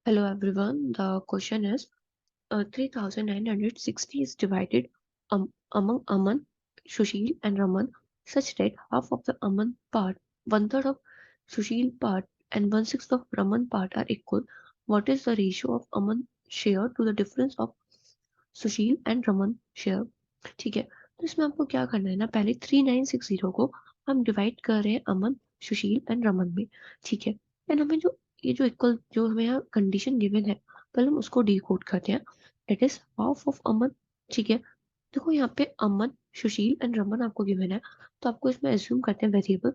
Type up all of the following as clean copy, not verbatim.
Hello everyone. The question is 3960 is divided among Aman, Sushil, and Raman such that half of the Aman part, one third of Sushil part, and one sixth of Raman part are equal. What is the ratio of Aman share to the difference of Sushil and Raman share. ठीक है, तो इसमें आपको क्या करना है ना, पहले 3960 को हम डिवाइड कर रहे हैं अमन, सुशील एंड रमन में। ठीक है, एंड हमें जो ये जो इक्वल जो हमें यहाँ कंडीशन गिवन है, पहले हम उसको डिकोड करते हैं। इट इज हाफ ऑफ अमन। ठीक है, देखो यहाँ पे अमन, सुशील एंड रमन आपको गिवन है, तो आपको इसमें एज्यूम करते हैं वेरिएबल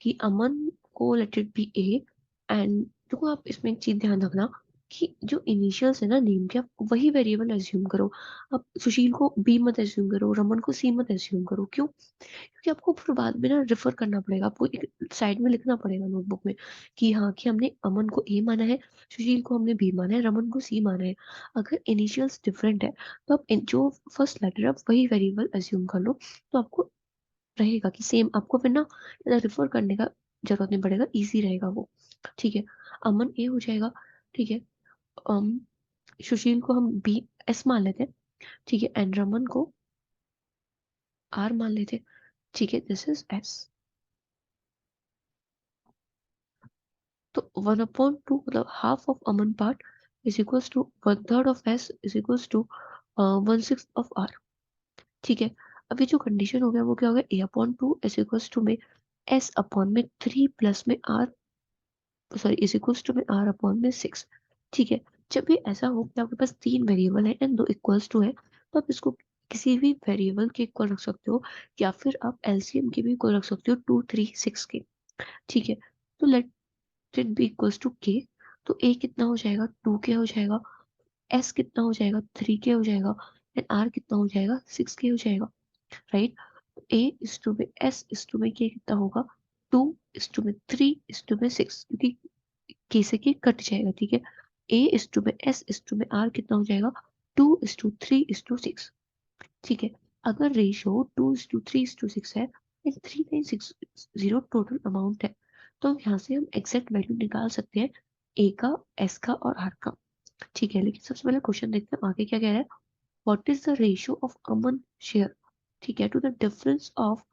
कि अमन को late it B A. And देखो आप इसमें एक चीज ध्यान रखना कि जो इनिशियल्स है ना नेम के, आप वही वेरिएबल एज्यूम करो। आप सुशील को बी मत एज्यूम करो, रमन को सी मत एज्यूम करो। क्यों? क्योंकि आपको फिर बाद में ना रेफर करना पड़ेगा, आपको एक साइड में लिखना पड़ेगा नोटबुक में कि हाँ कि हमने अमन को ए माना है, सुशील को हमने बी माना है, रमन को सी माना है। अगर इनिशियल्स डिफरेंट है तो आप जो फर्स्ट लेटर है आप वही वेरिएबल एज्यूम कर लो, तो आपको रहेगा कि सेम। आपको फिर ना रेफर करने का जरूरत नहीं पड़ेगा, इजी रहेगा वो। ठीक है, अमन ए हो जाएगा। ठीक है, अम, सुशील को हम बी एस मान लेते हैं। ठीक है, एंड रमन को आर मान लेते हैं। ठीक है, दिस इज एस। तो 1/2 मतलब हाफ ऑफ अमन part is equals to one third of S is equals to one six of R. ठीक है, अब ये जो कंडीशन हो गया वो क्या हो गया, A/2 इज इक्वल्स टू में एस अपॉन में 3 प्लस में R, sorry is equals to में आर अपॉन में 6। ठीक है, जब भी ऐसा हो कि आपके पास तीन वेरिएबल है एंड दो इक्वल्स टू है, तो आप इसको किसी भी वेरिएबल के इक्वल रख सकते हो, या फिर आप एलसीएम के भी इक्वल रख सकते हो, 2 3 6 के। ठीक है, तो let it be equals to K. तो ए कितना हो जाएगा, 2 के हो जाएगा। एस कितना हो जाएगा, 3 के हो जाएगा। एंड आर कितना हो जाएगा, 6 के हो जाएगा। राइट, ए इस टू में एस इस टू में के कितना होगा, 2:3:6, क्योंकि के से के कट जाएगा। ठीक है, ए इस टू में एस इस टू में आर कितना हो जाएगा, 2:3:6। ठीक है, अगर रेशियो 2:3:6 है एंड 3960 टोटल अमाउंट है, तो यहाँ से हम एग्जैक्ट वैल्यू निकाल सकते हैं ए का, एस का और आर का। ठीक है, लेकिन सबसे पहले क्वेश्चन देखते हैं आगे क्या कह रहा है। What is the ratio of Aman share, ठीक है, to the difference of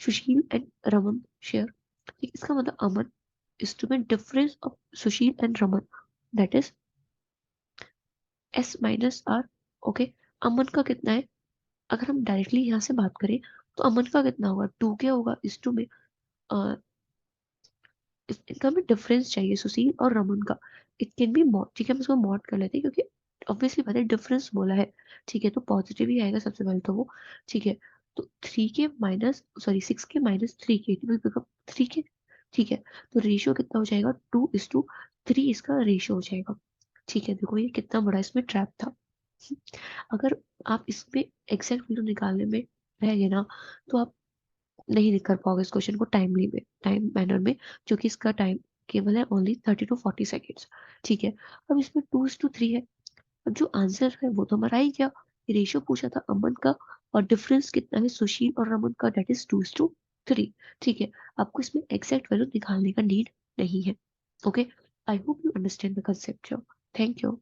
Sushil and Raman share. ठीक, इसका मतलब अमन इज टू में difference of Sushil and Raman, that is S minus R. Okay, Aman का कितना है, अगर हम डायरेक्टली यहाँ से बात करें तो अमन का कितना होगा, 2 के होगा। इस टू में इनका हमें डिफरेंस चाहिए सुशील और रमन का। It can be mod. ठीक है, हम इसको मॉड कर लेते हैं क्योंकि ऑब्वियसली बात है डिफरेंस बोला है। ठीक है, तो पॉजिटिव ही आएगा सबसे पहले तो वो। ठीक है, तो 6 के बिकम 3 के। ठीक है, तो रेशियो कितना हो जाएगा, 2:3 इसका रेशियो हो जाएगा। ठीक है, देखो ये कितना बड़ा इसमें ट्रैप था। अगर आप इसमें एग्जैक्ट वैल्यू निकालने में रह गए ना, तो आप नहीं कर पाओगे इस क्वेश्चन को टाइमली में, टाइम मैनर में, क्योंकि इसका टाइम केवल है ओनली 30 to 40 सेकेंड्स। ठीक है, अब इसमें 2:3 है। अब जो आंसर है वो तो हमारा ही क्या, रेशियो पूछा था अमन का, और डिफरेंस कितना है सुशील और रमन का, डेट इज 2:3। ठीक है, आपको इसमें एग्जैक्ट वैल्यू निकालने का नीड नहीं है। Okay, I hope you understand the concept. Thank you.